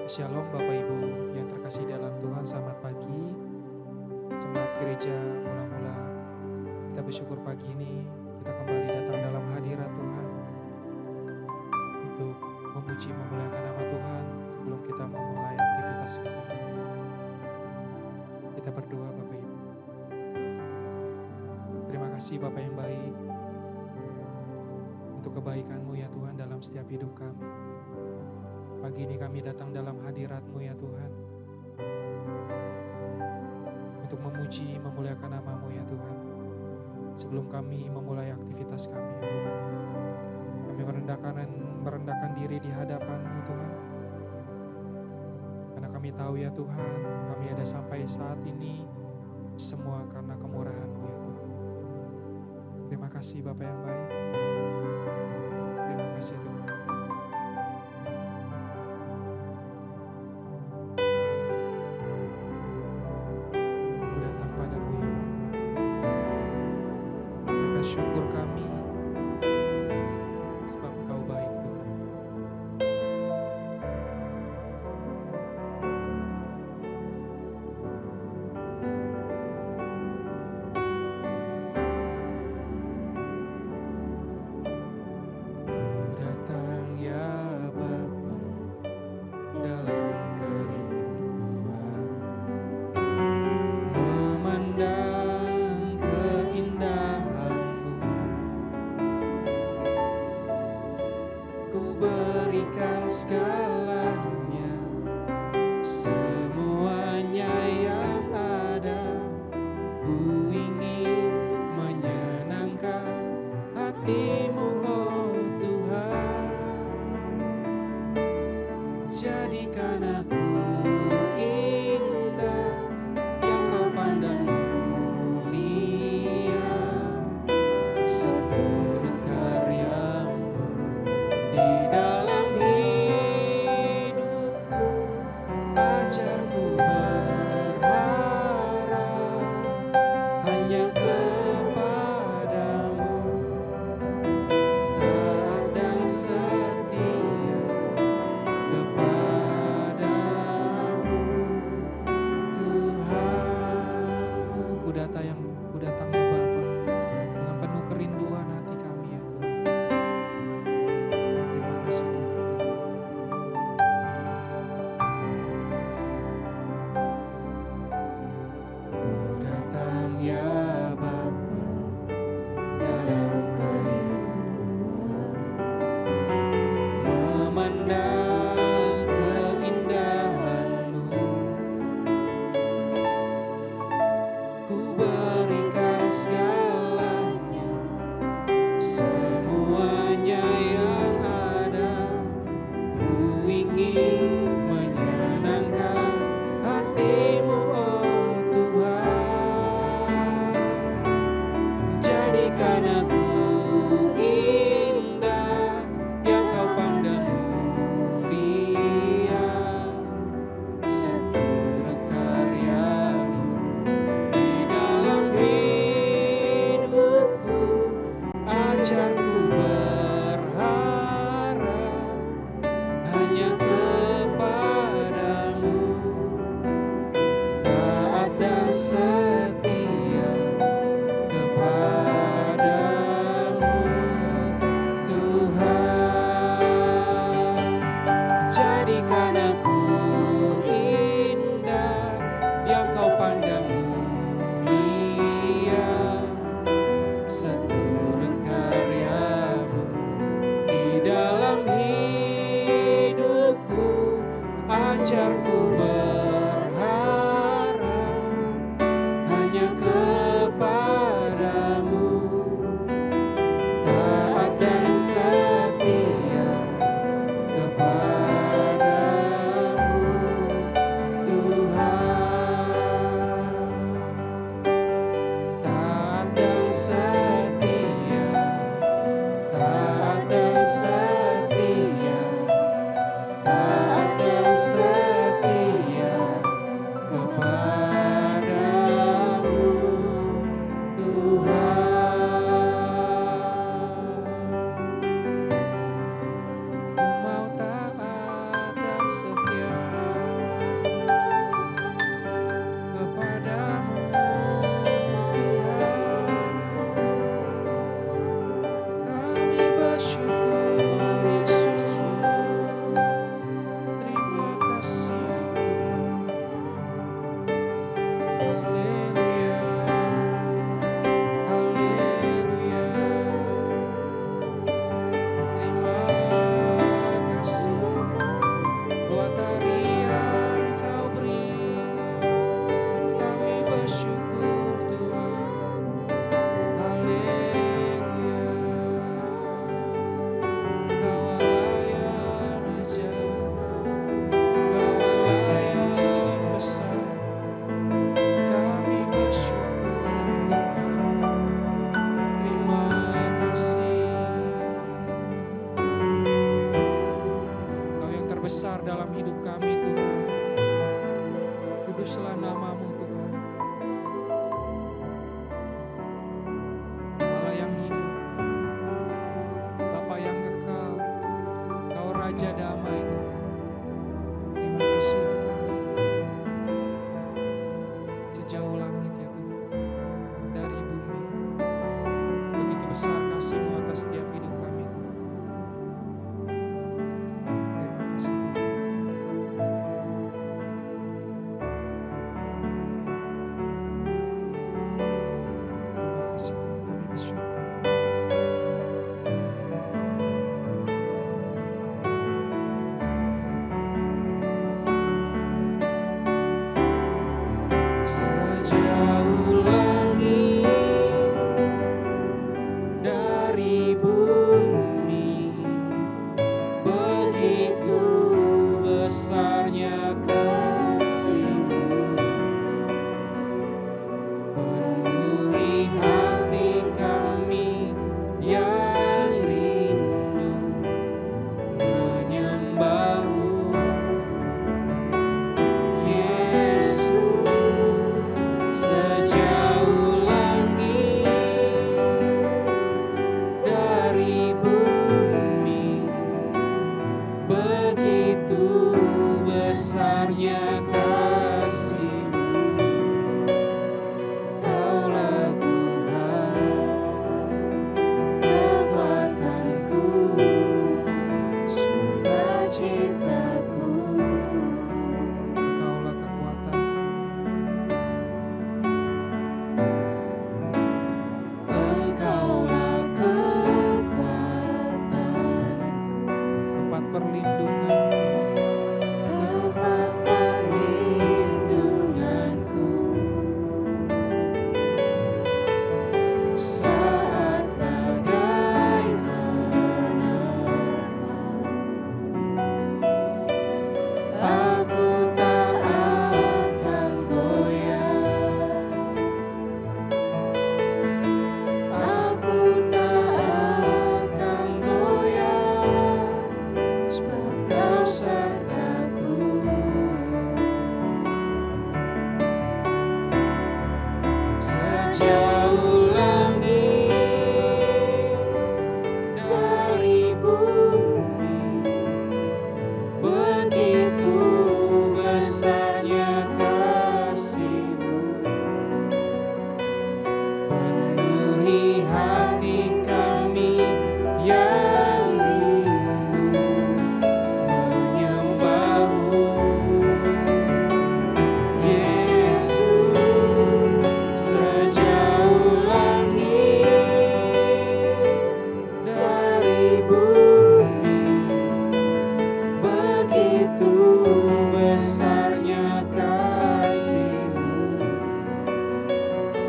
Shalom Bapak Ibu yang terkasih dalam Tuhan, selamat pagi. Jemaat gereja mula-mula, kita bersyukur pagi ini kita kembali datang dalam hadirat Tuhan untuk memuji memuliakan nama Tuhan sebelum kita memulai aktivitas kita. Kita berdoa Bapak Ibu. Terima kasih Bapak yang baik untuk kebaikan-Mu ya Tuhan dalam setiap hidup kami. Pagi ini kami datang dalam hadirat-Mu ya Tuhan, untuk memuji, memuliakan nama-Mu ya Tuhan. Sebelum kami memulai aktivitas kami ya Tuhan, kami merendahkan diri di hadapan-Mu Tuhan. Karena kami tahu ya Tuhan, kami ada sampai saat ini semua karena kemurahan-Mu ya Tuhan. Terima kasih Bapa yang baik. Terima kasih Tuhan. Syukur kami sebab Engkau baik Tuhan. Ku datang ya Bapa dalam kerinduan, memandang keindahan. Berikan segalanya, semuanya yang ada. Ku ingin menyenangkan hati-Mu, oh Tuhan. Jadikan aku indah yang Kau pandang mulia, seturut karya-Mu di dalam hidup. Raja damai Tuhan. Terima kasih Tuhan. Sejauh langit ya Tuhan, dari bumi, begitu besar kasih-Mu atas setiap hidup kami Tuhan. Terima kasih Tuhan. Terima kasih Tuhan, kami bersyukur. Sejauh langit dari bumi, begitu besarnya kasih-Mu, penuhi hati kami yang rindu menyembah-Mu. Yesus, sejauh langit dari bumi, begitu besarnya kasih-Mu. Kaulah Tuhan, kekuatanku, sukacitaku. Engkaulah kekuatan, Engkaulah kekuatanku, tempat perlindunganku, tempat perlindunganku. Saat badai menerpa, aku tak akan goyah. Aku tak akan goyah, sebab Kau sertaku. Sejauh langit dari bumi, begitu besarnya kasih-Mu, penuhi hati kami yang rindu menyembah-Mu. Yesus, sejauh langit dari bumi, begitu besarnya kasih-Mu.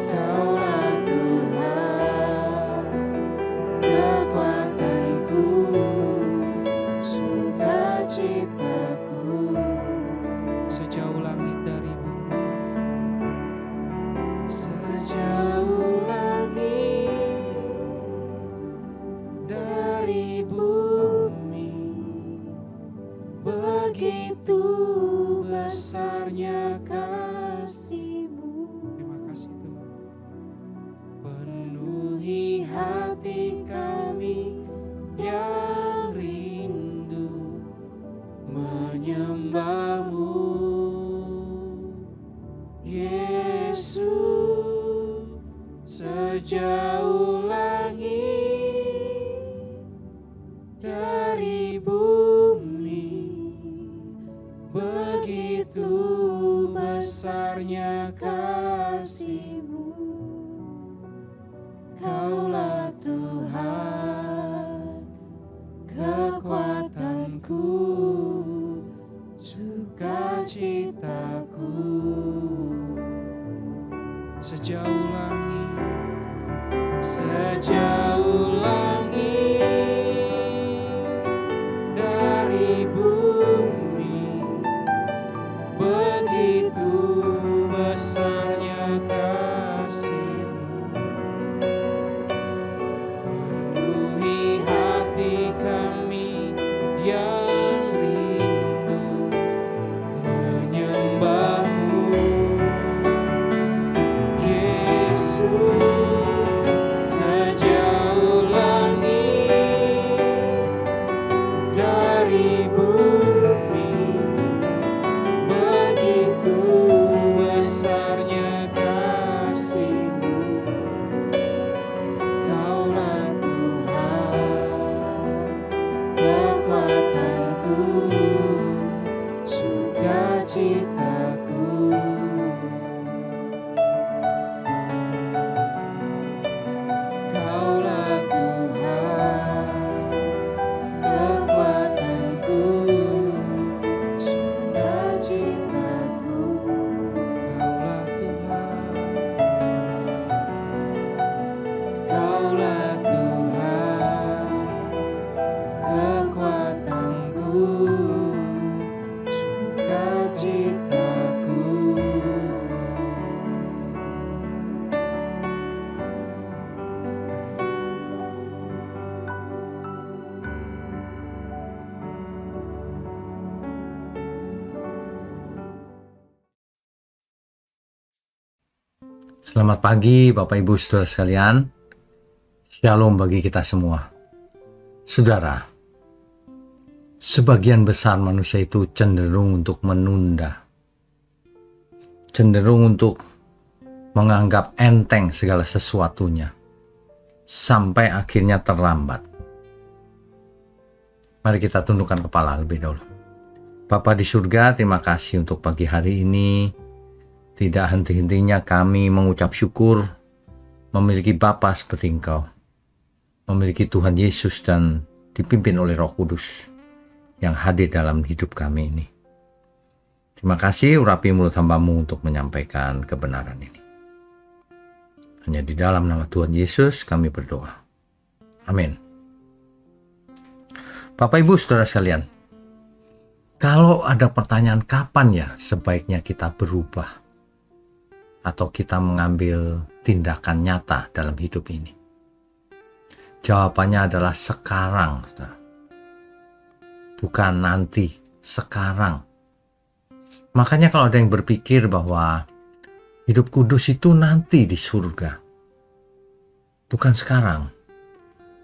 Kaulah Tuhan, kekuatanku, sukacitaku. Sejauh langit dari bumi, sejauh langit dari bumi, begitu besarnya kasih-Mu. Terima kasih Tuhan. Penuhi hati kami yang rindu menyembah-Mu. Yesus, sejauh langit dari bumi, begitu besarnya kasih-Mu. Kaulah Tuhan, kekuatanku, sukacitaku. Sejauh langit, sejauh langit dari bumi, begitu besarnya kasih-Mu, penuhi hati kami yang Selamat pagi Bapak Ibu Saudara sekalian. Shalom bagi kita semua. Saudara, sebagian besar manusia itu cenderung untuk menunda. Cenderung untuk menganggap enteng segala sesuatunya. Sampai akhirnya terlambat. Mari kita tundukkan kepala lebih dahulu. Bapa di surga, terima kasih untuk pagi hari ini. Tidak henti-hentinya kami mengucap syukur memiliki Bapa seperti Engkau. Memiliki Tuhan Yesus dan dipimpin oleh Roh Kudus yang hadir dalam hidup kami ini. Terima kasih urapi mulut hamba-Mu untuk menyampaikan kebenaran ini. Hanya di dalam nama Tuhan Yesus kami berdoa. Amin. Bapak Ibu Saudara sekalian, kalau ada pertanyaan kapan ya sebaiknya kita berubah atau kita mengambil tindakan nyata dalam hidup ini? Jawabannya adalah sekarang, bukan nanti, sekarang. Makanya kalau ada yang berpikir bahwa hidup kudus itu nanti di surga, bukan sekarang.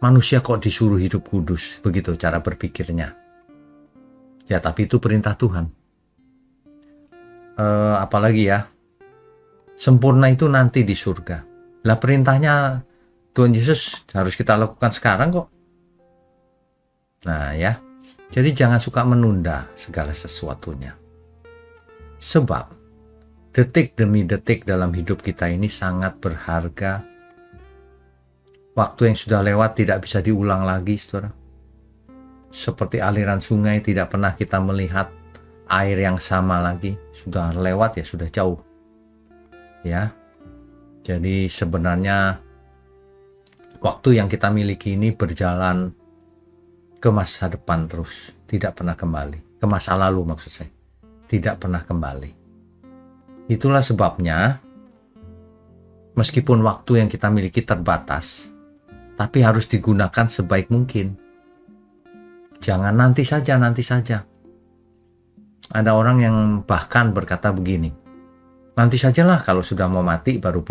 Manusia kok disuruh hidup kudus, begitu cara berpikirnya. Ya, tapi itu perintah Tuhan. Apalagi ya, sempurna itu nanti di surga. Lah perintahnya Tuhan Yesus harus kita lakukan sekarang kok. Nah ya, jadi jangan suka menunda segala sesuatunya. Sebab detik demi detik dalam hidup kita ini sangat berharga. Waktu yang sudah lewat tidak bisa diulang lagi, saudara. Seperti aliran sungai tidak pernah kita melihat air yang sama lagi. Sudah lewat ya, sudah jauh. Ya, jadi sebenarnya waktu yang kita miliki ini berjalan ke masa depan terus, tidak pernah kembali. Ke masa lalu maksud saya, tidak pernah kembali. Itulah sebabnya, meskipun waktu yang kita miliki terbatas, tapi harus digunakan sebaik mungkin. Jangan nanti saja, nanti saja. Ada orang yang bahkan berkata begini, nanti sajalah kalau sudah mau mati baru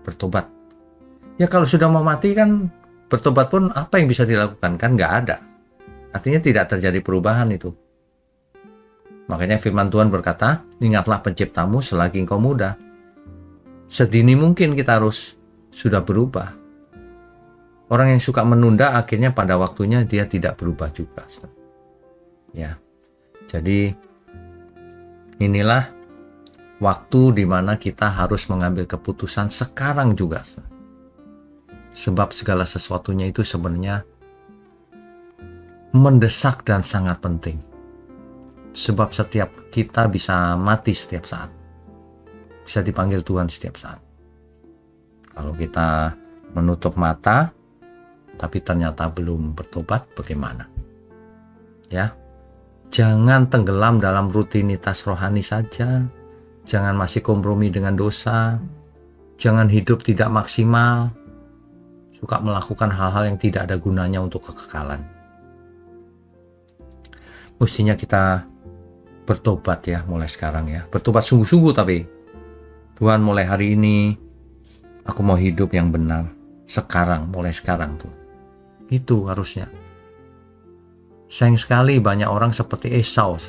bertobat. Ya kalau sudah mau mati kan bertobat pun apa yang bisa dilakukan? Kan nggak ada. Artinya tidak terjadi perubahan itu. Makanya firman Tuhan berkata, ingatlah penciptamu selagi engkau muda. Sedini mungkin kita harus sudah berubah. Orang yang suka menunda akhirnya pada waktunya dia tidak berubah juga. Ya, jadi inilah waktu di mana kita harus mengambil keputusan sekarang juga. Sebab segala sesuatunya itu sebenarnya mendesak dan sangat penting. Sebab setiap kita bisa mati setiap saat. Bisa dipanggil Tuhan setiap saat. Kalau kita menutup mata, tapi ternyata belum bertobat, bagaimana? Ya, jangan tenggelam dalam rutinitas rohani saja. Jangan masih kompromi dengan dosa. Jangan hidup tidak maksimal. Suka melakukan hal-hal yang tidak ada gunanya untuk kekekalan. Mestinya kita bertobat ya mulai sekarang ya. Bertobat sungguh-sungguh tapi. Tuhan mulai hari ini aku mau hidup yang benar. Sekarang, mulai sekarang tuh. Itu harusnya. Sayang sekali banyak orang seperti Esau.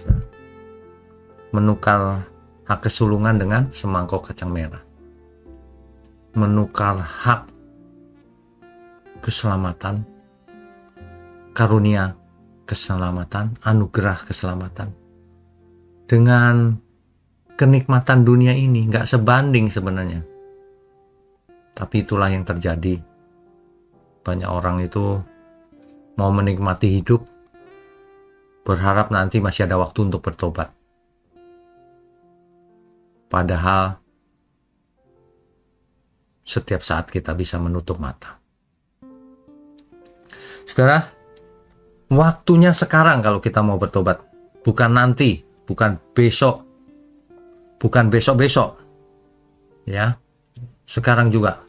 Menukar hak kesulungan dengan semangkok kacang merah. Menukar hak keselamatan, karunia keselamatan, anugerah keselamatan dengan kenikmatan dunia ini. Nggak sebanding sebenarnya. Tapi itulah yang terjadi. Banyak orang itu mau menikmati hidup, berharap nanti masih ada waktu untuk bertobat. Padahal setiap saat kita bisa menutup mata. Saudara, waktunya sekarang kalau kita mau bertobat. Bukan nanti, bukan besok, bukan besok-besok. Ya, sekarang juga.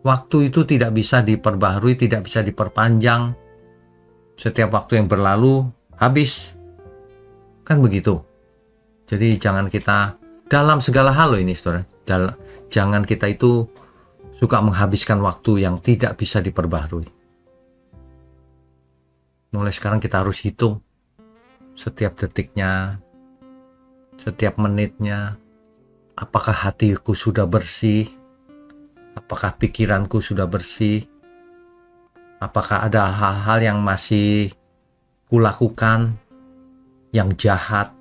Waktu itu tidak bisa diperbaharui, tidak bisa diperpanjang. Setiap waktu yang berlalu, habis. Kan begitu. Jadi jangan kita, dalam segala hal loh ini saudara. Jangan kita itu suka menghabiskan waktu yang tidak bisa diperbaharui. Mulai sekarang kita harus hitung setiap detiknya, setiap menitnya. Apakah hatiku sudah bersih? Apakah pikiranku sudah bersih? Apakah ada hal-hal yang masih kulakukan yang jahat?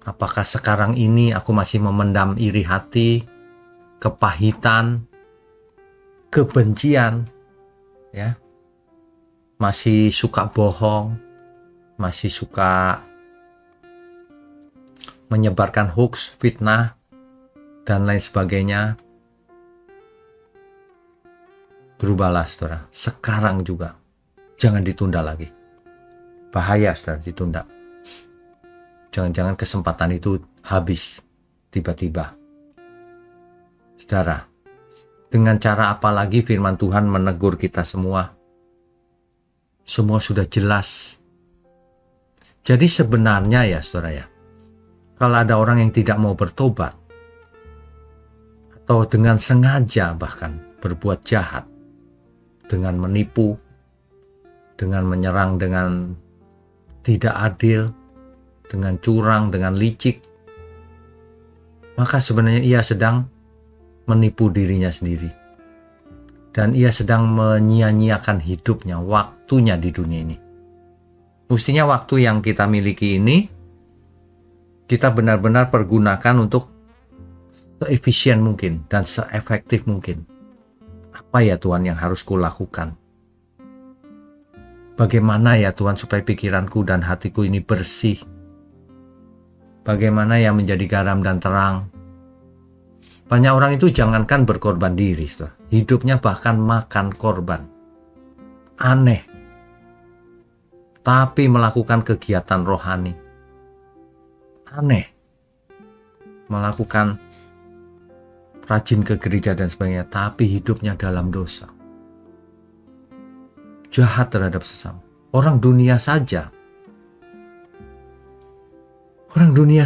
Apakah sekarang ini aku masih memendam iri hati, kepahitan, kebencian, ya? Masih suka bohong, masih suka menyebarkan hoax, fitnah, dan lain sebagainya. Berubahlah, saudara. Sekarang juga. Jangan ditunda lagi. Bahaya, saudara, ditunda. Jangan-jangan kesempatan itu habis tiba-tiba. Saudara, dengan cara apa lagi firman Tuhan menegur kita semua? Semua sudah jelas. Jadi sebenarnya ya, saudara ya, kalau ada orang yang tidak mau bertobat, atau dengan sengaja bahkan berbuat jahat, dengan menipu, dengan menyerang dengan tidak adil, dengan curang, dengan licik, maka sebenarnya ia sedang menipu dirinya sendiri. Dan ia sedang menyia-nyiakan hidupnya, waktunya di dunia ini. Mestinya waktu yang kita miliki ini, kita benar-benar pergunakan untuk seefisien mungkin dan seefektif mungkin. Apa ya Tuhan yang harus kulakukan? Bagaimana ya Tuhan supaya pikiranku dan hatiku ini bersih? Bagaimana yang menjadi garam dan terang? Banyak orang itu jangankan berkorban diri, saudara. Hidupnya bahkan makan korban. Aneh. Tapi melakukan kegiatan rohani. Aneh. Melakukan rajin ke gereja dan sebagainya, tapi hidupnya dalam dosa. Jahat terhadap sesama. Orang dunia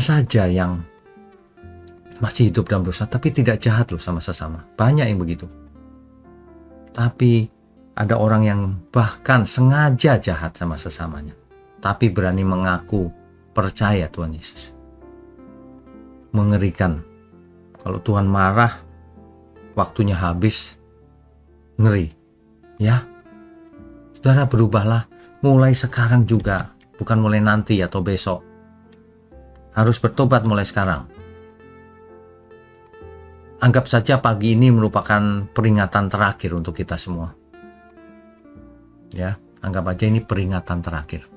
saja yang masih hidup dalam dosa, tapi tidak jahat loh sama sesama. Banyak yang begitu. Tapi ada orang yang bahkan sengaja jahat sama sesamanya, tapi berani mengaku percaya Tuhan Yesus. Mengerikan. Kalau Tuhan marah, waktunya habis. Ngeri. Ya. Saudara, berubahlah mulai sekarang juga, bukan mulai nanti atau besok. Harus bertobat mulai sekarang. Anggap saja pagi ini merupakan peringatan terakhir untuk kita semua. Ya, anggap aja ini peringatan terakhir.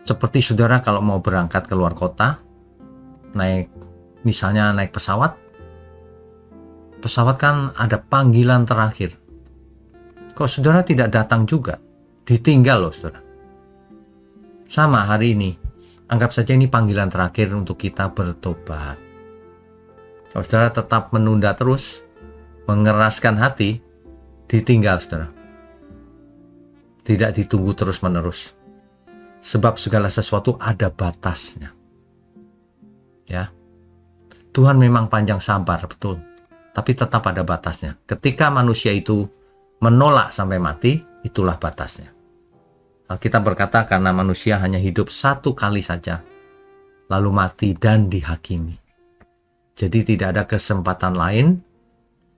Seperti saudara kalau mau berangkat ke luar kota, misalnya naik pesawat. Pesawat kan ada panggilan terakhir. Kok saudara tidak datang juga, ditinggal loh saudara. Sama hari ini. Anggap saja ini panggilan terakhir untuk kita bertobat. Kalau saudara tetap menunda terus, mengeraskan hati, ditinggal saudara. Tidak ditunggu terus-menerus. Sebab segala sesuatu ada batasnya. Ya. Tuhan memang panjang sabar, betul. Tapi tetap ada batasnya. Ketika manusia itu menolak sampai mati, itulah batasnya. Alkitab berkata karena manusia hanya hidup satu kali saja, lalu mati dan dihakimi. Jadi tidak ada kesempatan lain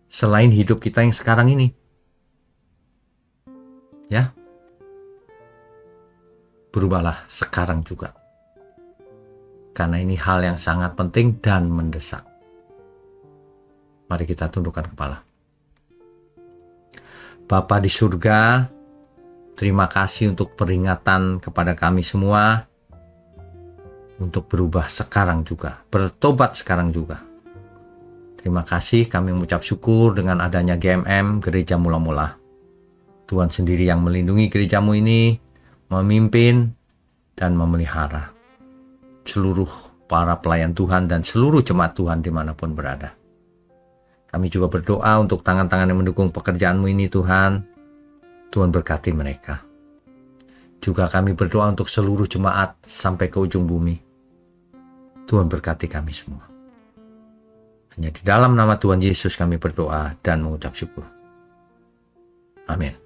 selain hidup kita yang sekarang ini. Ya. Berubahlah sekarang juga. Karena ini hal yang sangat penting dan mendesak. Mari kita tundukkan kepala. Bapa di surga, terima kasih untuk peringatan kepada kami semua untuk berubah sekarang juga, bertobat sekarang juga. Terima kasih, kami mengucap syukur dengan adanya GMM, Gereja Mula-Mula. Tuhan sendiri yang melindungi gerejamu ini, memimpin dan memelihara seluruh para pelayan Tuhan dan seluruh jemaat Tuhan dimanapun berada. Kami juga berdoa untuk tangan-tangan yang mendukung pekerjaanmu ini Tuhan. Tuhan berkati mereka. Juga kami berdoa untuk seluruh jemaat sampai ke ujung bumi. Tuhan berkati kami semua. Hanya di dalam nama Tuhan Yesus kami berdoa dan mengucap syukur. Amin.